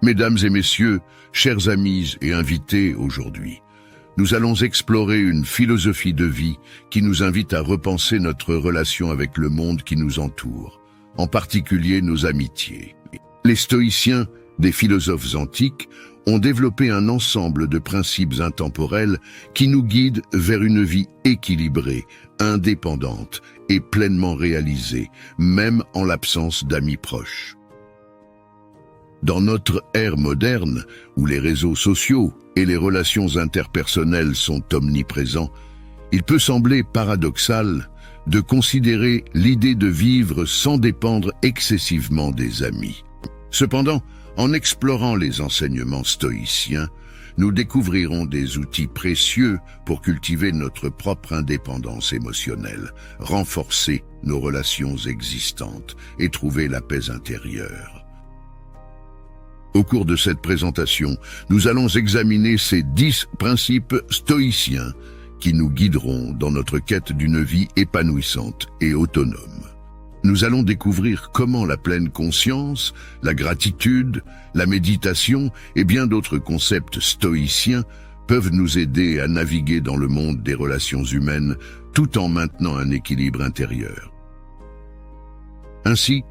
Mesdames et messieurs, chers amis et invités aujourd'hui, nous allons explorer une philosophie de vie qui nous invite à repenser notre relation avec le monde qui nous entoure, en particulier nos amitiés. Les stoïciens, des philosophes antiques, ont développé un ensemble de principes intemporels qui nous guident vers une vie équilibrée, indépendante et pleinement réalisée, même en l'absence d'amis proches. Dans notre ère moderne, où les réseaux sociaux et les relations interpersonnelles sont omniprésents, il peut sembler paradoxal de considérer l'idée de vivre sans dépendre excessivement des amis. Cependant, en explorant les enseignements stoïciens, nous découvrirons des outils précieux pour cultiver notre propre indépendance émotionnelle, renforcer nos relations existantes et trouver la paix intérieure. Au cours de cette présentation, nous allons examiner ces 10 principes stoïciens qui nous guideront dans notre quête d'une vie épanouissante et autonome. Nous allons découvrir comment la pleine conscience, la gratitude, la méditation et bien d'autres concepts stoïciens peuvent nous aider à naviguer dans le monde des relations humaines tout en maintenant un équilibre intérieur. Ainsi,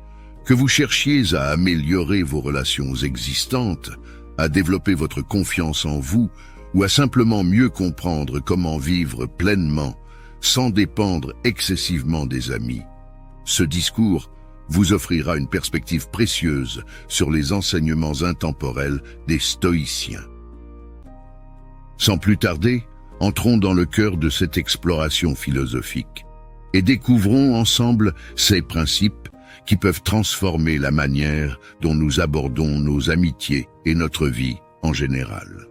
que vous cherchiez à améliorer vos relations existantes, à développer votre confiance en vous ou à simplement mieux comprendre comment vivre pleinement sans dépendre excessivement des amis, ce discours vous offrira une perspective précieuse sur les enseignements intemporels des stoïciens. Sans plus tarder, entrons dans le cœur de cette exploration philosophique et découvrons ensemble ces principes qui peuvent transformer la manière dont nous abordons nos amitiés et notre vie en général.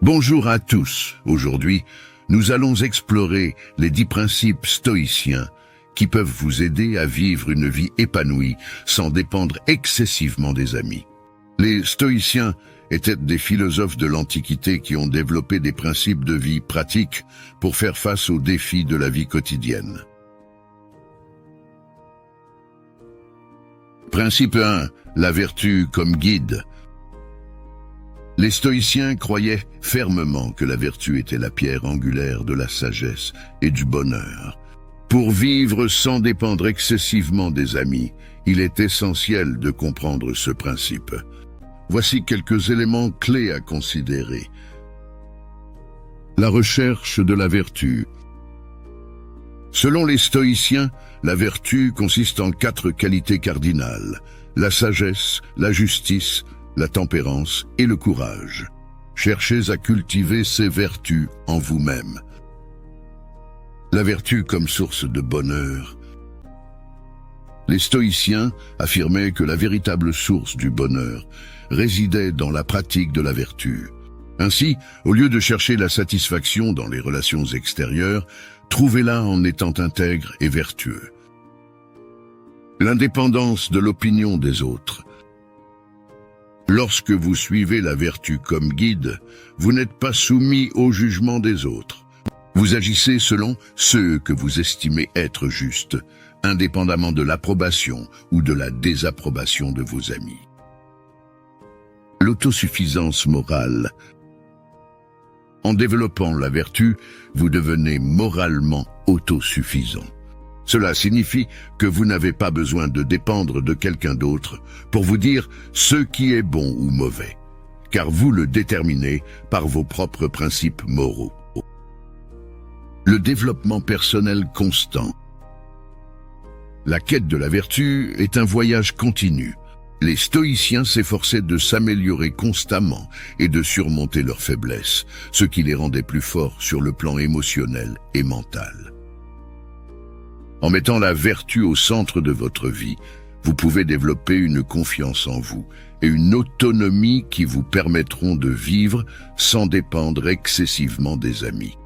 Bonjour à tous. Aujourd'hui, nous allons explorer les 10 principes stoïciens qui peuvent vous aider à vivre une vie épanouie sans dépendre excessivement des amis. Les stoïciens étaient des philosophes de l'Antiquité qui ont développé des principes de vie pratiques pour faire face aux défis de la vie quotidienne. Principe 1. La vertu comme guide. Les stoïciens croyaient fermement que la vertu était la pierre angulaire de la sagesse et du bonheur. Pour vivre sans dépendre excessivement des amis, il est essentiel de comprendre ce principe. Voici quelques éléments clés à considérer. La recherche de la vertu. Selon les stoïciens, la vertu consiste en 4 qualités cardinales: la sagesse, la justice, la tempérance et le courage. Cherchez à cultiver ces vertus en vous-même. La vertu comme source de bonheur. Les stoïciens affirmaient que la véritable source du bonheur résidait dans la pratique de la vertu. Ainsi, au lieu de chercher la satisfaction dans les relations extérieures, trouvez-la en étant intègre et vertueux. L'indépendance de l'opinion des autres. Lorsque vous suivez la vertu comme guide, vous n'êtes pas soumis au jugement des autres. Vous agissez selon ce que vous estimez être juste, indépendamment de l'approbation ou de la désapprobation de vos amis. L'autosuffisance morale. En développant la vertu, vous devenez moralement autosuffisant. Cela signifie que vous n'avez pas besoin de dépendre de quelqu'un d'autre pour vous dire ce qui est bon ou mauvais, car vous le déterminez par vos propres principes moraux. Le développement personnel constant. La quête de la vertu est un voyage continu. Les stoïciens s'efforçaient de s'améliorer constamment et de surmonter leurs faiblesses, ce qui les rendait plus forts sur le plan émotionnel et mental. En mettant la vertu au centre de votre vie, vous pouvez développer une confiance en vous et une autonomie qui vous permettront de vivre sans dépendre excessivement des amis.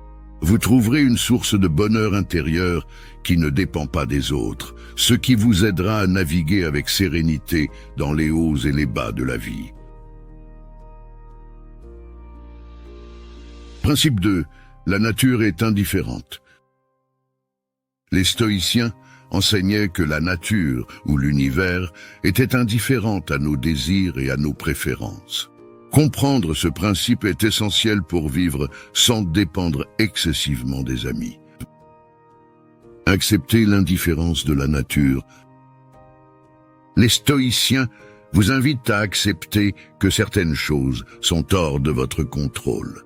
Vous trouverez une source de bonheur intérieur qui ne dépend pas des autres, ce qui vous aidera à naviguer avec sérénité dans les hauts et les bas de la vie. Principe 2. La nature est indifférente. Les stoïciens enseignait que la nature ou l'univers était indifférente à nos désirs et à nos préférences. Comprendre ce principe est essentiel pour vivre sans dépendre excessivement des amis. Accepter l'indifférence de la nature. Les stoïciens vous invitent à accepter que certaines choses sont hors de votre contrôle.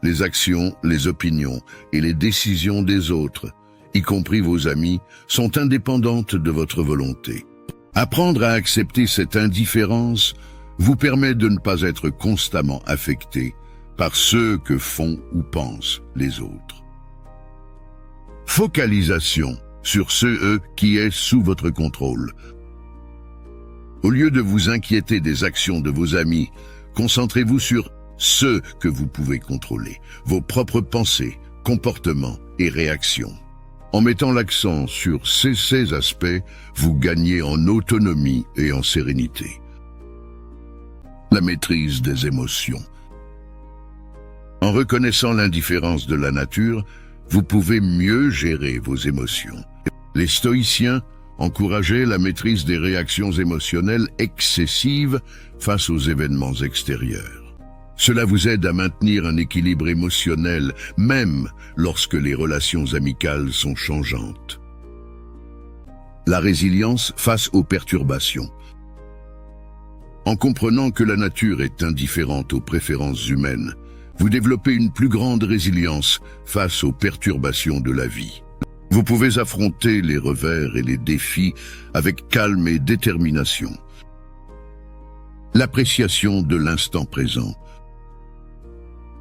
Les actions, les opinions et les décisions des autres, y compris vos amis, sont indépendantes de votre volonté. Apprendre à accepter cette indifférence vous permet de ne pas être constamment affecté par ce que font ou pensent les autres. Focalisation sur ce qui est sous votre contrôle. Au lieu de vous inquiéter des actions de vos amis, concentrez-vous sur ce que vous pouvez contrôler, vos propres pensées, comportements et réactions. En mettant l'accent sur ces aspects, vous gagnez en autonomie et en sérénité. La maîtrise des émotions. En reconnaissant l'indifférence de la nature, vous pouvez mieux gérer vos émotions. Les stoïciens encourageaient la maîtrise des réactions émotionnelles excessives face aux événements extérieurs. Cela vous aide à maintenir un équilibre émotionnel, même lorsque les relations amicales sont changeantes. La résilience face aux perturbations. En comprenant que la nature est indifférente aux préférences humaines, vous développez une plus grande résilience face aux perturbations de la vie. Vous pouvez affronter les revers et les défis avec calme et détermination. L'appréciation de l'instant présent.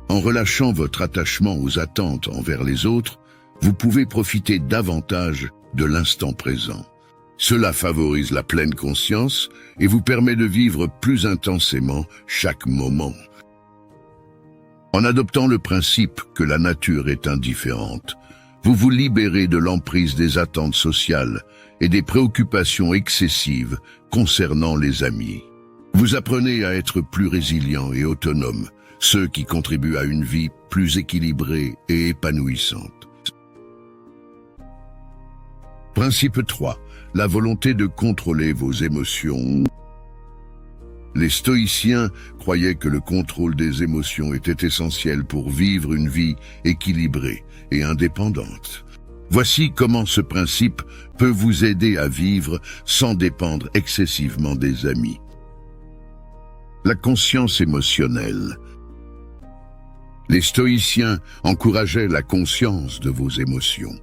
En relâchant votre attachement aux attentes envers les autres, vous pouvez profiter davantage de l'instant présent. Cela favorise la pleine conscience et vous permet de vivre plus intensément chaque moment. En adoptant le principe que la nature est indifférente, vous vous libérez de l'emprise des attentes sociales et des préoccupations excessives concernant les amis. Vous apprenez à être plus résilient et autonome, ce qui contribue à une vie plus équilibrée et épanouissante. Principe 3. La volonté de contrôler vos émotions. Les stoïciens croyaient que le contrôle des émotions était essentiel pour vivre une vie équilibrée et indépendante. Voici comment ce principe peut vous aider à vivre sans dépendre excessivement des amis. La conscience émotionnelle. Les stoïciens encourageaient la conscience de vos émotions.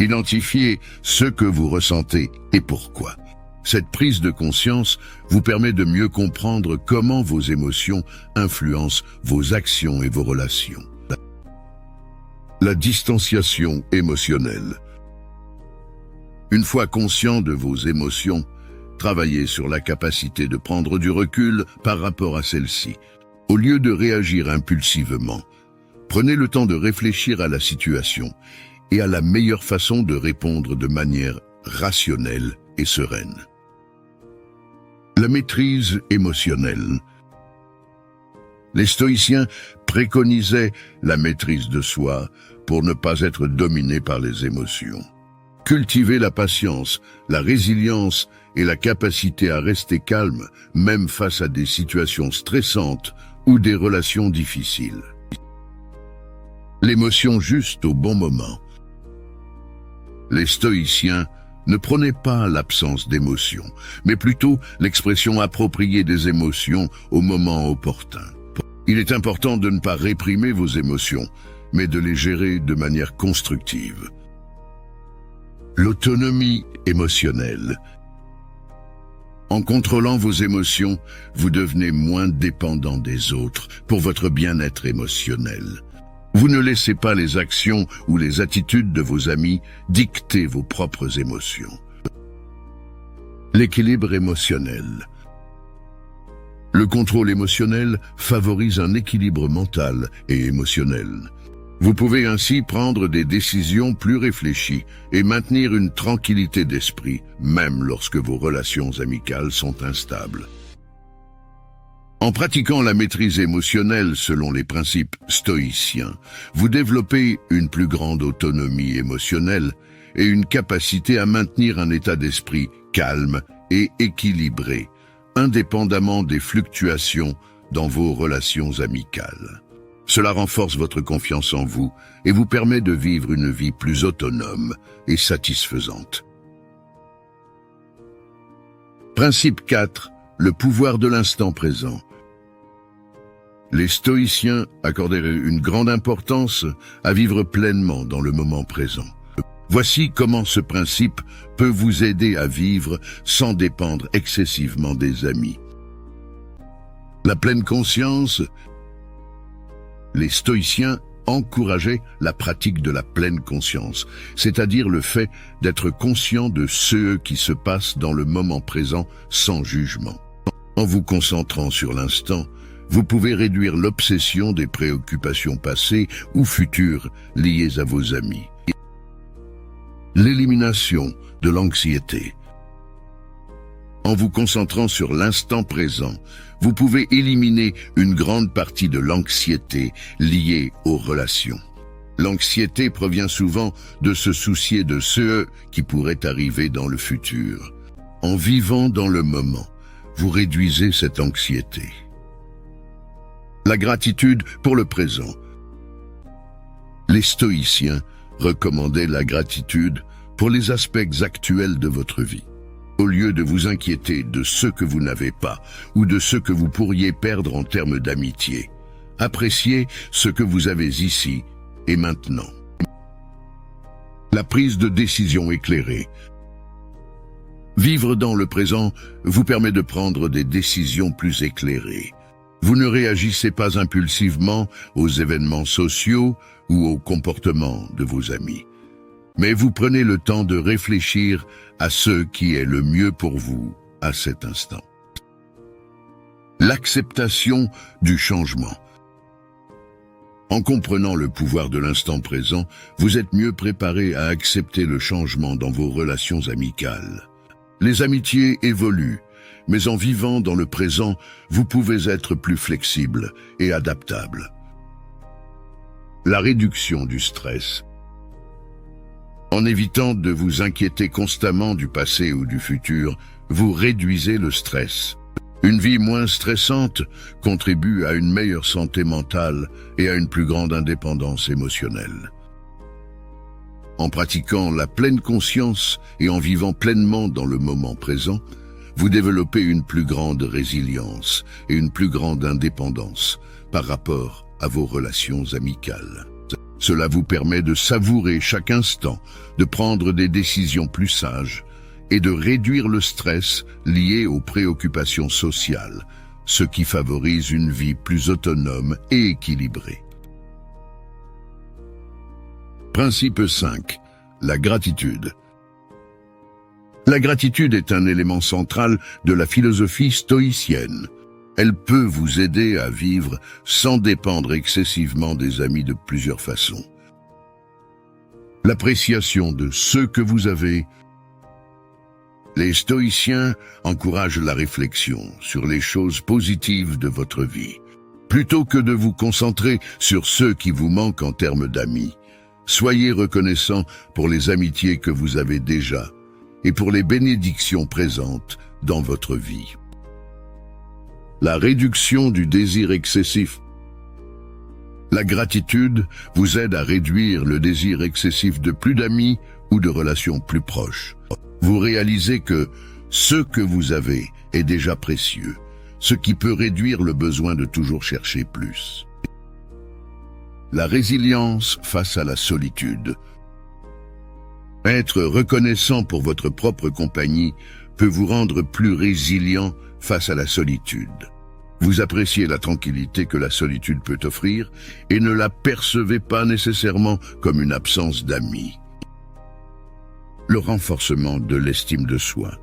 Identifiez ce que vous ressentez et pourquoi. Cette prise de conscience vous permet de mieux comprendre comment vos émotions influencent vos actions et vos relations. La distanciation émotionnelle. Une fois conscient de vos émotions, travaillez sur la capacité de prendre du recul par rapport à celles-ci. Au lieu de réagir impulsivement, prenez le temps de réfléchir à la situation et à la meilleure façon de répondre de manière rationnelle et sereine. La maîtrise émotionnelle. Les stoïciens préconisaient la maîtrise de soi pour ne pas être dominé par les émotions. Cultivez la patience, la résilience et la capacité à rester calme, même face à des situations stressantes ou des relations difficiles. L'émotion juste au bon moment. Les stoïciens ne prônaient pas l'absence d'émotion, mais plutôt l'expression appropriée des émotions au moment opportun. Il est important de ne pas réprimer vos émotions, mais de les gérer de manière constructive. L'autonomie émotionnelle. En contrôlant vos émotions, vous devenez moins dépendant des autres pour votre bien-être émotionnel. Vous ne laissez pas les actions ou les attitudes de vos amis dicter vos propres émotions. L'équilibre émotionnel. Le contrôle émotionnel favorise un équilibre mental et émotionnel. Vous pouvez ainsi prendre des décisions plus réfléchies et maintenir une tranquillité d'esprit, même lorsque vos relations amicales sont instables. En pratiquant la maîtrise émotionnelle selon les principes stoïciens, vous développez une plus grande autonomie émotionnelle et une capacité à maintenir un état d'esprit calme et équilibré, indépendamment des fluctuations dans vos relations amicales. Cela renforce votre confiance en vous et vous permet de vivre une vie plus autonome et satisfaisante. Principe 4. Le pouvoir de l'instant présent. Les stoïciens accordaient une grande importance à vivre pleinement dans le moment présent. Voici comment ce principe peut vous aider à vivre sans dépendre excessivement des amis. La pleine conscience. Les stoïciens encourageaient la pratique de la pleine conscience, c'est-à-dire le fait d'être conscient de ce qui se passe dans le moment présent sans jugement. En vous concentrant sur l'instant, vous pouvez réduire l'obsession des préoccupations passées ou futures liées à vos amis. L'élimination de l'anxiété. En vous concentrant sur l'instant présent, vous pouvez éliminer une grande partie de l'anxiété liée aux relations. L'anxiété provient souvent de se soucier de ce qui pourrait arriver dans le futur. En vivant dans le moment, vous réduisez cette anxiété. La gratitude pour le présent. Les stoïciens recommandaient la gratitude pour les aspects actuels de votre vie. Au lieu de vous inquiéter de ce que vous n'avez pas ou de ce que vous pourriez perdre en termes d'amitié, appréciez ce que vous avez ici et maintenant. La prise de décision éclairée. Vivre dans le présent vous permet de prendre des décisions plus éclairées. Vous ne réagissez pas impulsivement aux événements sociaux ou aux comportements de vos amis. Mais vous prenez le temps de réfléchir à ce qui est le mieux pour vous à cet instant. L'acceptation du changement. En comprenant le pouvoir de l'instant présent, vous êtes mieux préparé à accepter le changement dans vos relations amicales. Les amitiés évoluent, mais en vivant dans le présent, vous pouvez être plus flexible et adaptable. La réduction du stress. En évitant de vous inquiéter constamment du passé ou du futur, vous réduisez le stress. Une vie moins stressante contribue à une meilleure santé mentale et à une plus grande indépendance émotionnelle. En pratiquant la pleine conscience et en vivant pleinement dans le moment présent, vous développez une plus grande résilience et une plus grande indépendance par rapport à vos relations amicales. Cela vous permet de savourer chaque instant, de prendre des décisions plus sages et de réduire le stress lié aux préoccupations sociales, ce qui favorise une vie plus autonome et équilibrée. Principe 5. La gratitude. La gratitude est un élément central de la philosophie stoïcienne. Elle peut vous aider à vivre sans dépendre excessivement des amis de plusieurs façons. L'appréciation de ce que vous avez. Les stoïciens encouragent la réflexion sur les choses positives de votre vie. Plutôt que de vous concentrer sur ceux qui vous manquent en termes d'amis, soyez reconnaissant pour les amitiés que vous avez déjà et pour les bénédictions présentes dans votre vie. La réduction du désir excessif. La gratitude vous aide à réduire le désir excessif de plus d'amis ou de relations plus proches. Vous réalisez que ce que vous avez est déjà précieux, ce qui peut réduire le besoin de toujours chercher plus. La résilience face à la solitude. Être reconnaissant pour votre propre compagnie peut vous rendre plus résilient face à la solitude. Vous appréciez la tranquillité que la solitude peut offrir et ne la percevez pas nécessairement comme une absence d'amis. Le renforcement de l'estime de soi.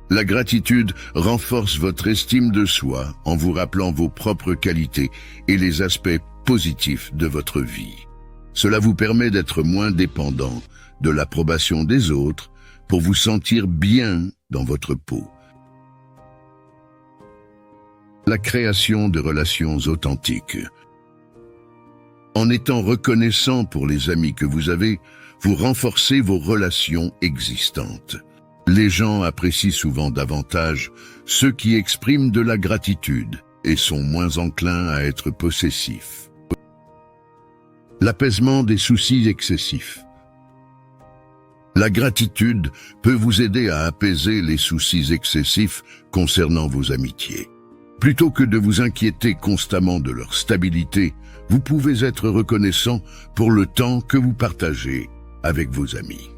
La gratitude renforce votre estime de soi en vous rappelant vos propres qualités et les aspects positifs de votre vie. Cela vous permet d'être moins dépendant de l'approbation des autres pour vous sentir bien dans votre peau. La création de relations authentiques. En étant reconnaissant pour les amis que vous avez, vous renforcez vos relations existantes. Les gens apprécient souvent davantage ceux qui expriment de la gratitude et sont moins enclins à être possessifs. L'apaisement des soucis excessifs. La gratitude peut vous aider à apaiser les soucis excessifs concernant vos amitiés. Plutôt que de vous inquiéter constamment de leur stabilité, vous pouvez être reconnaissant pour le temps que vous partagez avec vos amis.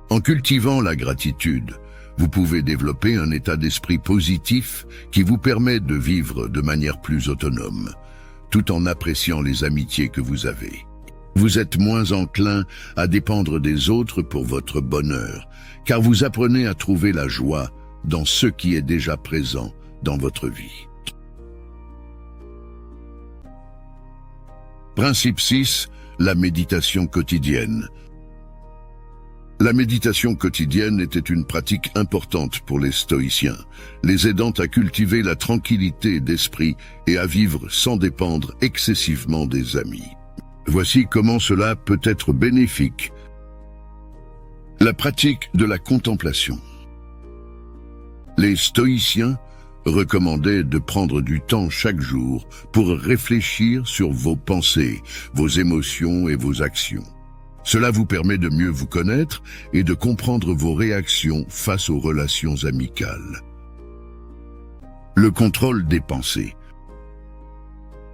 En cultivant la gratitude, vous pouvez développer un état d'esprit positif qui vous permet de vivre de manière plus autonome, tout en appréciant les amitiés que vous avez. Vous êtes moins enclin à dépendre des autres pour votre bonheur, car vous apprenez à trouver la joie dans ce qui est déjà présent dans votre vie. Principe 6. La méditation quotidienne. La méditation quotidienne était une pratique importante pour les stoïciens, les aidant à cultiver la tranquillité d'esprit et à vivre sans dépendre excessivement des amis. Voici comment cela peut être bénéfique. La pratique de la contemplation. Les stoïciens recommandaient de prendre du temps chaque jour pour réfléchir sur vos pensées, vos émotions et vos actions. Cela vous permet de mieux vous connaître et de comprendre vos réactions face aux relations amicales. Le contrôle des pensées.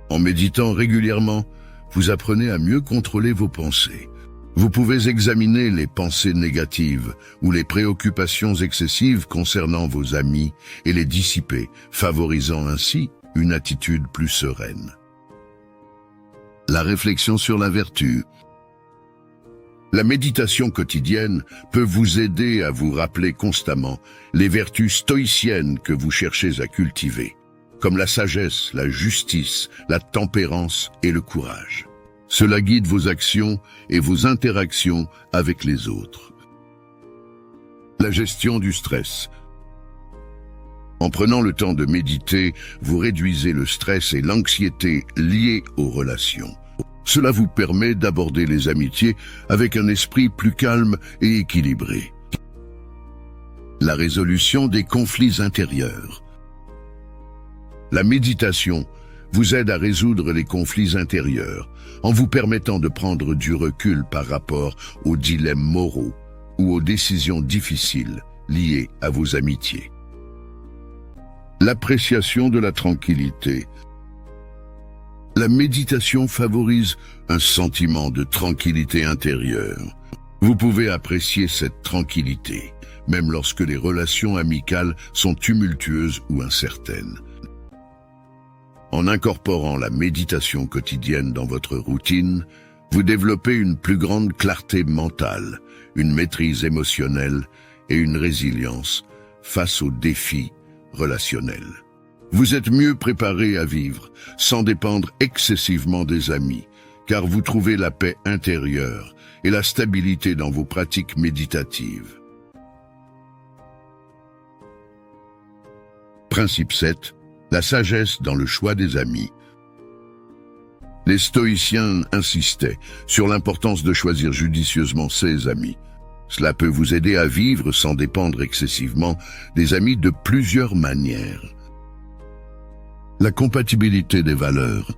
En méditant régulièrement, vous apprenez à mieux contrôler vos pensées. Vous pouvez examiner les pensées négatives ou les préoccupations excessives concernant vos amis et les dissiper, favorisant ainsi une attitude plus sereine. La réflexion sur la vertu. La méditation quotidienne peut vous aider à vous rappeler constamment les vertus stoïciennes que vous cherchez à cultiver, comme la sagesse, la justice, la tempérance et le courage. Cela guide vos actions et vos interactions avec les autres. La gestion du stress. En prenant le temps de méditer, vous réduisez le stress et l'anxiété liés aux relations. Cela vous permet d'aborder les amitiés avec un esprit plus calme et équilibré. La résolution des conflits intérieurs. La méditation vous aide à résoudre les conflits intérieurs en vous permettant de prendre du recul par rapport aux dilemmes moraux ou aux décisions difficiles liées à vos amitiés. L'appréciation de la tranquillité. La méditation favorise un sentiment de tranquillité intérieure. Vous pouvez apprécier cette tranquillité, même lorsque les relations amicales sont tumultueuses ou incertaines. En incorporant la méditation quotidienne dans votre routine, vous développez une plus grande clarté mentale, une maîtrise émotionnelle et une résilience face aux défis relationnels. Vous êtes mieux préparé à vivre sans dépendre excessivement des amis, car vous trouvez la paix intérieure et la stabilité dans vos pratiques méditatives. Principe 7. La sagesse dans le choix des amis. Les stoïciens insistaient sur l'importance de choisir judicieusement ses amis. Cela peut vous aider à vivre sans dépendre excessivement des amis de plusieurs manières. La compatibilité des valeurs.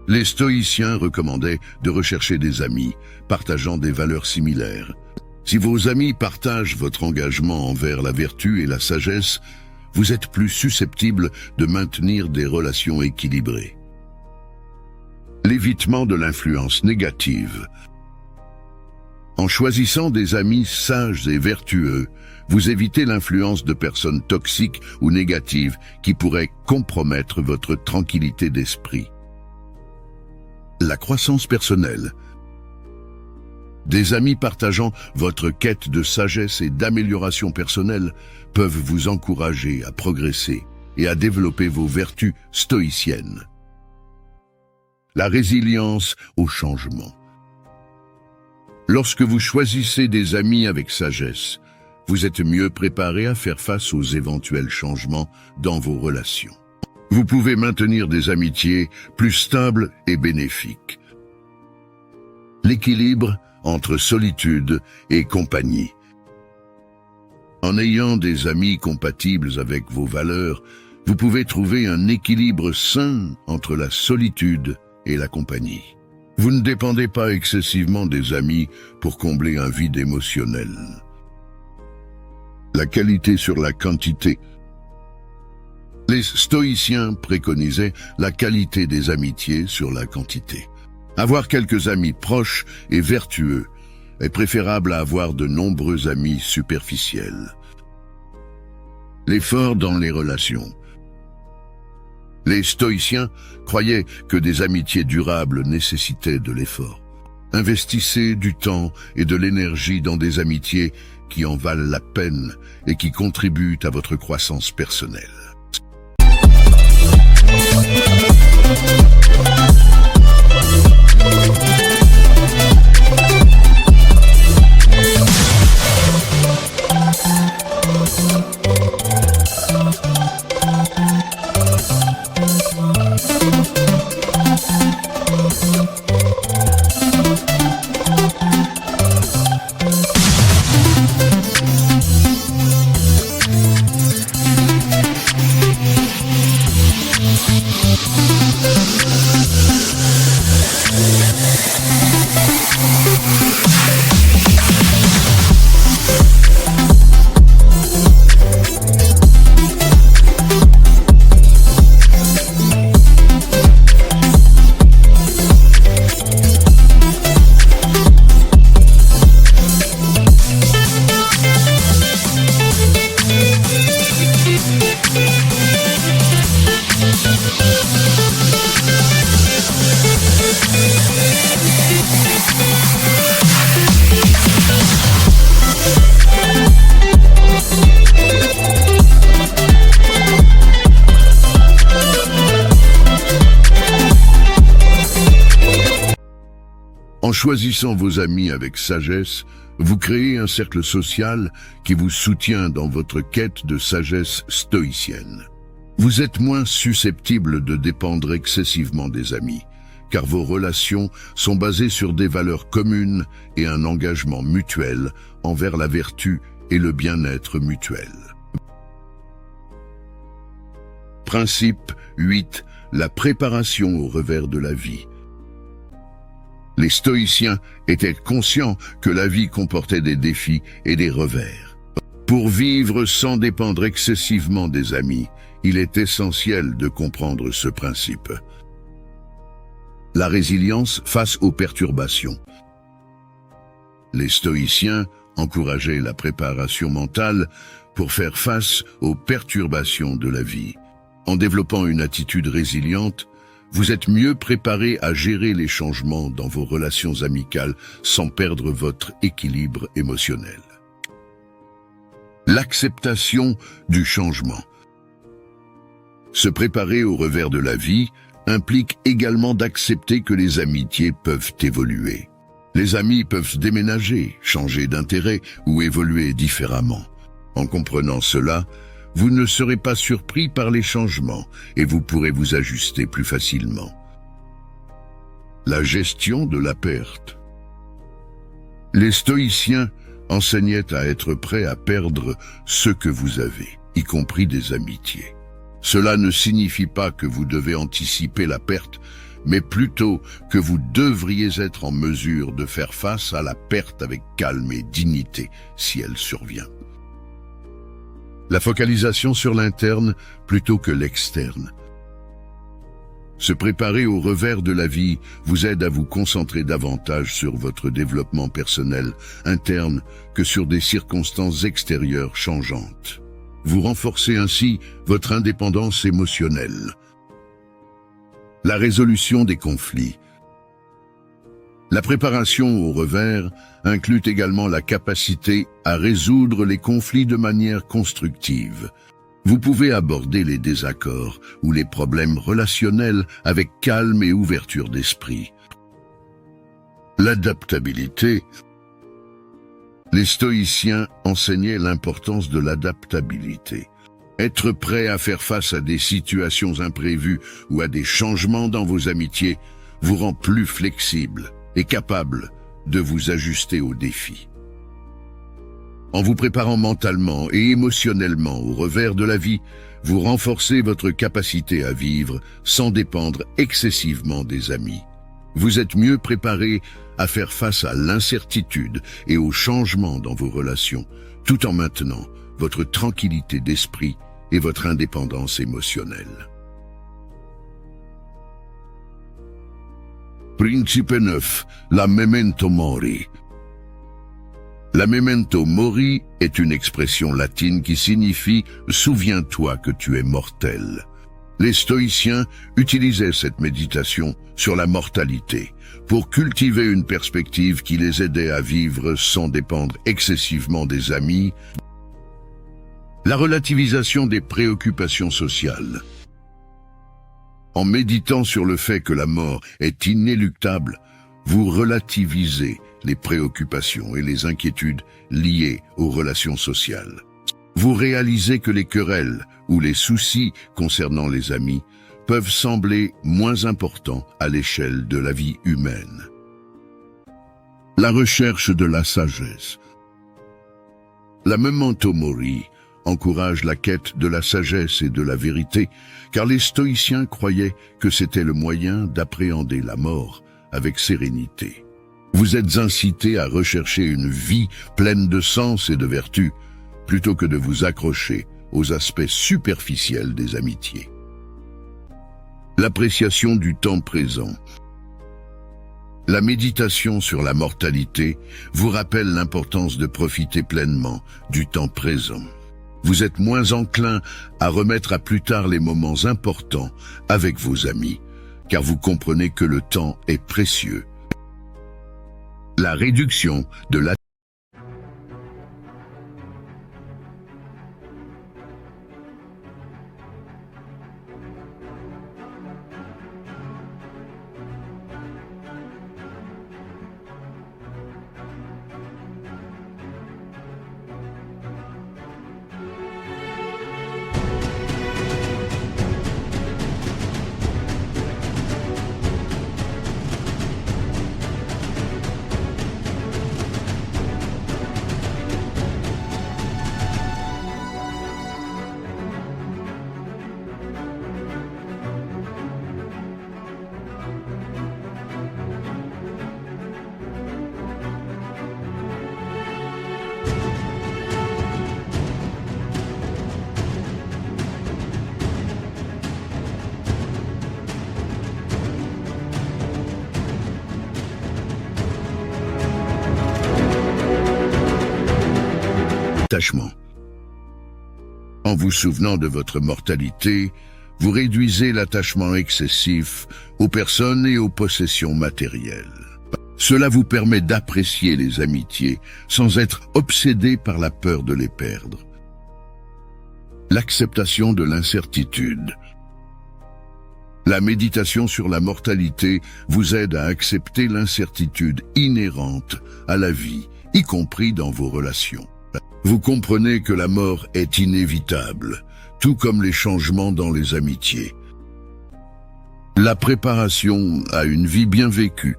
Les stoïciens recommandaient de rechercher des amis partageant des valeurs similaires. Si vos amis partagent votre engagement envers la vertu et la sagesse, vous êtes plus susceptible de maintenir des relations équilibrées. L'évitement de l'influence négative. En choisissant des amis sages et vertueux, vous évitez l'influence de personnes toxiques ou négatives qui pourraient compromettre votre tranquillité d'esprit. La croissance personnelle. Des amis partageant votre quête de sagesse et d'amélioration personnelle peuvent vous encourager à progresser et à développer vos vertus stoïciennes. La résilience au changement. Lorsque vous choisissez des amis avec sagesse, vous êtes mieux préparé à faire face aux éventuels changements dans vos relations. Vous pouvez maintenir des amitiés plus stables et bénéfiques. l'équilibre entre solitude et compagnie. En ayant des amis compatibles avec vos valeurs, vous pouvez trouver un équilibre sain entre la solitude et la compagnie. Vous ne dépendez pas excessivement des amis pour combler un vide émotionnel. La qualité sur la quantité. Les stoïciens préconisaient la qualité des amitiés sur la quantité. Avoir quelques amis proches et vertueux est préférable à avoir de nombreux amis superficiels. L'effort dans les relations. Les stoïciens croyaient que des amitiés durables nécessitaient de l'effort. Investissez du temps et de l'énergie dans des amitiés qui en valent la peine et qui contribuent à votre croissance personnelle. En choisissant vos amis avec sagesse, vous créez un cercle social qui vous soutient dans votre quête de sagesse stoïcienne. Vous êtes moins susceptible de dépendre excessivement des amis, car vos relations sont basées sur des valeurs communes et un engagement mutuel envers la vertu et le bien-être mutuel. Principe 8. La préparation au revers de la vie. Les stoïciens étaient conscients que la vie comportait des défis et des revers. Pour vivre sans dépendre excessivement des amis, il est essentiel de comprendre ce principe. La résilience face aux perturbations. Les stoïciens encourageaient la préparation mentale pour faire face aux perturbations de la vie. En développant une attitude résiliente, vous êtes mieux préparé à gérer les changements dans vos relations amicales sans perdre votre équilibre émotionnel. L'acceptation du changement. Se préparer au revers de la vie implique également d'accepter que les amitiés peuvent évoluer. Les amis peuvent déménager, changer d'intérêt ou évoluer différemment. En comprenant cela, vous ne serez pas surpris par les changements et vous pourrez vous ajuster plus facilement. La gestion de la perte. Les stoïciens enseignaient à être prêts à perdre ce que vous avez, y compris des amitiés. Cela ne signifie pas que vous devez anticiper la perte, mais plutôt que vous devriez être en mesure de faire face à la perte avec calme et dignité si elle survient. La focalisation sur l'interne plutôt que l'externe. Se préparer au revers de la vie vous aide à vous concentrer davantage sur votre développement personnel interne que sur des circonstances extérieures changeantes. Vous renforcez ainsi votre indépendance émotionnelle. La résolution des conflits. La préparation au revers inclut également la capacité à résoudre les conflits de manière constructive. Vous pouvez aborder les désaccords ou les problèmes relationnels avec calme et ouverture d'esprit. L'adaptabilité. Les stoïciens enseignaient l'importance de l'adaptabilité. Être prêt à faire face à des situations imprévues ou à des changements dans vos amitiés vous rend plus flexible et capable de vous ajuster aux défis. En vous préparant mentalement et émotionnellement au revers de la vie, vous renforcez votre capacité à vivre sans dépendre excessivement des amis. Vous êtes mieux préparé à faire face à l'incertitude et aux changements dans vos relations, tout en maintenant votre tranquillité d'esprit et votre indépendance émotionnelle. Principe 9, la memento mori. La memento mori est une expression latine qui signifie « souviens-toi que tu es mortel ». Les stoïciens utilisaient cette méditation sur la mortalité pour cultiver une perspective qui les aidait à vivre sans dépendre excessivement des amis. La relativisation des préoccupations sociales. En méditant sur le fait que la mort est inéluctable, vous relativisez les préoccupations et les inquiétudes liées aux relations sociales. Vous réalisez que les querelles ou les soucis concernant les amis peuvent sembler moins importants à l'échelle de la vie humaine. La recherche de la sagesse. La memento mori encourage la quête de la sagesse et de la vérité, car les stoïciens croyaient que c'était le moyen d'appréhender la mort avec sérénité. Vous êtes incité à rechercher une vie pleine de sens et de vertu, plutôt que de vous accrocher aux aspects superficiels des amitiés. L'appréciation du temps présent. La méditation sur la mortalité vous rappelle l'importance de profiter pleinement du temps présent. Vous êtes moins enclin à remettre à plus tard les moments importants avec vos amis, car vous comprenez que le temps est précieux. La réduction de la attachement. En vous souvenant de votre mortalité, vous réduisez l'attachement excessif aux personnes et aux possessions matérielles. Cela vous permet d'apprécier les amitiés sans être obsédé par la peur de les perdre. L'acceptation de l'incertitude. La méditation sur la mortalité vous aide à accepter l'incertitude inhérente à la vie, y compris dans vos relations. Vous comprenez que la mort est inévitable, tout comme les changements dans les amitiés. La préparation à une vie bien vécue.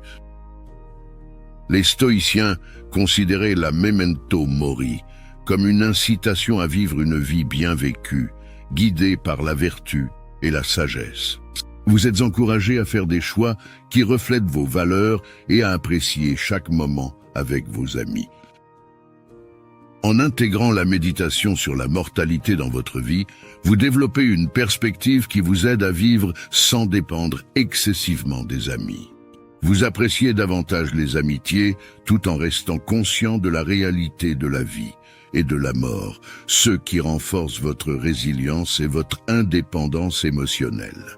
Les stoïciens considéraient la memento mori comme une incitation à vivre une vie bien vécue, guidée par la vertu et la sagesse. Vous êtes encouragé à faire des choix qui reflètent vos valeurs et à apprécier chaque moment avec vos amis. En intégrant la méditation sur la mortalité dans votre vie, vous développez une perspective qui vous aide à vivre sans dépendre excessivement des amis. Vous appréciez davantage les amitiés tout en restant conscient de la réalité de la vie et de la mort, ce qui renforce votre résilience et votre indépendance émotionnelle.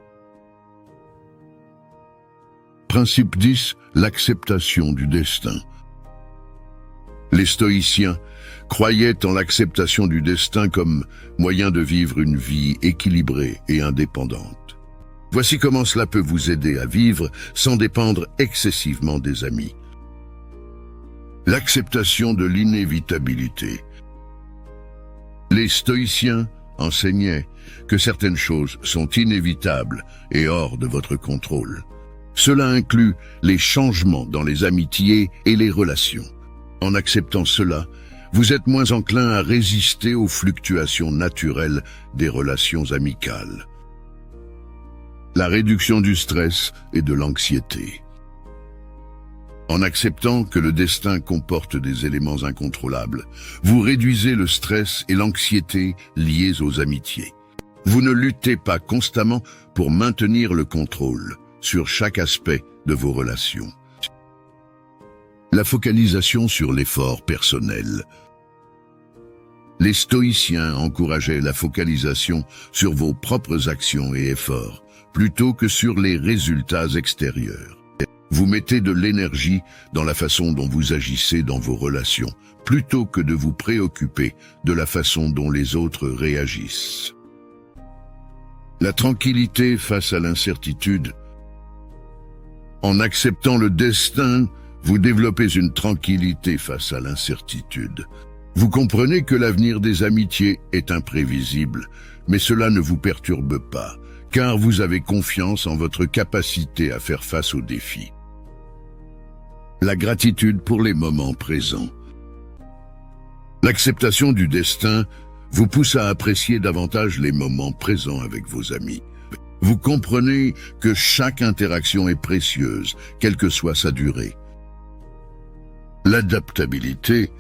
Principe 10, l'acceptation du destin. Les stoïciens croyaient en l'acceptation du destin comme moyen de vivre une vie équilibrée et indépendante. Voici comment cela peut vous aider à vivre sans dépendre excessivement des amis. L'acceptation de l'inévitabilité. Les stoïciens enseignaient que certaines choses sont inévitables et hors de votre contrôle. Cela inclut les changements dans les amitiés et les relations. En acceptant cela, vous êtes moins enclin à résister aux fluctuations naturelles des relations amicales. La réduction du stress et de l'anxiété. En acceptant que le destin comporte des éléments incontrôlables, vous réduisez le stress et l'anxiété liés aux amitiés. Vous ne luttez pas constamment pour maintenir le contrôle sur chaque aspect de vos relations. La focalisation sur l'effort personnel. Les stoïciens encourageaient la focalisation sur vos propres actions et efforts, plutôt que sur les résultats extérieurs. Vous mettez de l'énergie dans la façon dont vous agissez dans vos relations, plutôt que de vous préoccuper de la façon dont les autres réagissent. La tranquillité face à l'incertitude. En acceptant le destin, vous développez une tranquillité face à l'incertitude. Vous comprenez que l'avenir des amitiés est imprévisible, mais cela ne vous perturbe pas, car vous avez confiance en votre capacité à faire face aux défis. La gratitude pour les moments présents. L'acceptation du destin vous pousse à apprécier davantage les moments présents avec vos amis. Vous comprenez que chaque interaction est précieuse, quelle que soit sa durée. L'adaptabilité.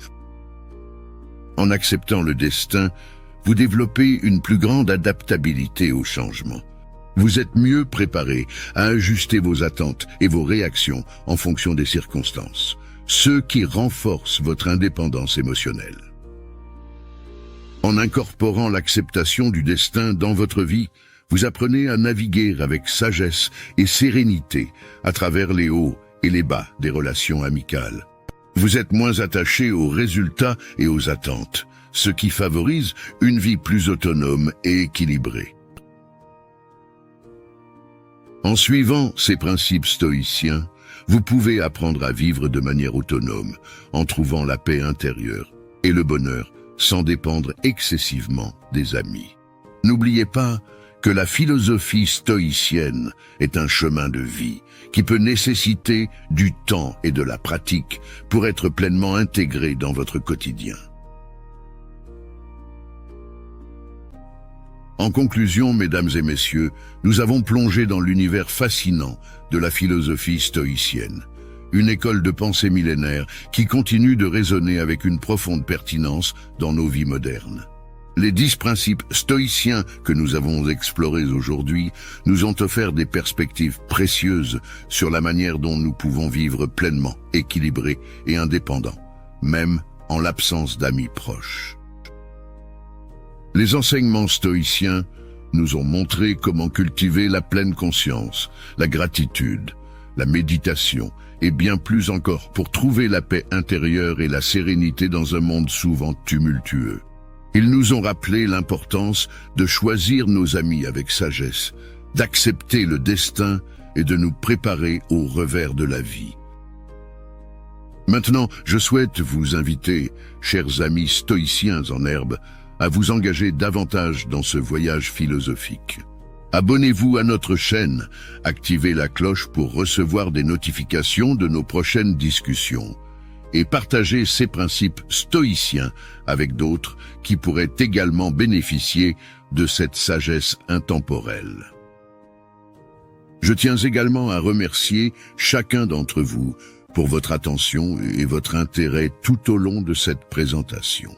En acceptant le destin, vous développez une plus grande adaptabilité au changement. Vous êtes mieux préparé à ajuster vos attentes et vos réactions en fonction des circonstances, ce qui renforce votre indépendance émotionnelle. En incorporant l'acceptation du destin dans votre vie, vous apprenez à naviguer avec sagesse et sérénité à travers les hauts et les bas des relations amicales. Vous êtes moins attaché aux résultats et aux attentes, ce qui favorise une vie plus autonome et équilibrée. En suivant ces principes stoïciens, vous pouvez apprendre à vivre de manière autonome, en trouvant la paix intérieure et le bonheur sans dépendre excessivement des amis. N'oubliez pas que la philosophie stoïcienne est un chemin de vie qui peut nécessiter du temps et de la pratique pour être pleinement intégré dans votre quotidien. En conclusion, mesdames et messieurs, nous avons plongé dans l'univers fascinant de la philosophie stoïcienne, une école de pensée millénaire qui continue de résonner avec une profonde pertinence dans nos vies modernes. Les 10 principes stoïciens que nous avons explorés aujourd'hui nous ont offert des perspectives précieuses sur la manière dont nous pouvons vivre pleinement, équilibrés et indépendants, même en l'absence d'amis proches. Les enseignements stoïciens nous ont montré comment cultiver la pleine conscience, la gratitude, la méditation et bien plus encore pour trouver la paix intérieure et la sérénité dans un monde souvent tumultueux. Ils nous ont rappelé l'importance de choisir nos amis avec sagesse, d'accepter le destin et de nous préparer au revers de la vie. Maintenant, je souhaite vous inviter, chers amis stoïciens en herbe, à vous engager davantage dans ce voyage philosophique. Abonnez-vous à notre chaîne, activez la cloche pour recevoir des notifications de nos prochaines discussions et partagez ces principes stoïciens avec d'autres qui pourraient également bénéficier de cette sagesse intemporelle. Je tiens également à remercier chacun d'entre vous pour votre attention et votre intérêt tout au long de cette présentation.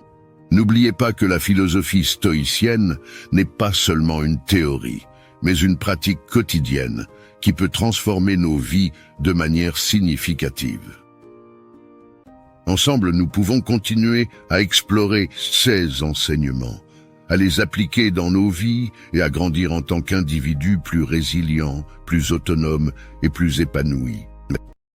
N'oubliez pas que la philosophie stoïcienne n'est pas seulement une théorie, mais une pratique quotidienne qui peut transformer nos vies de manière significative. Ensemble, nous pouvons continuer à explorer ces enseignements, à les appliquer dans nos vies et à grandir en tant qu'individus plus résilients, plus autonomes et plus épanouis.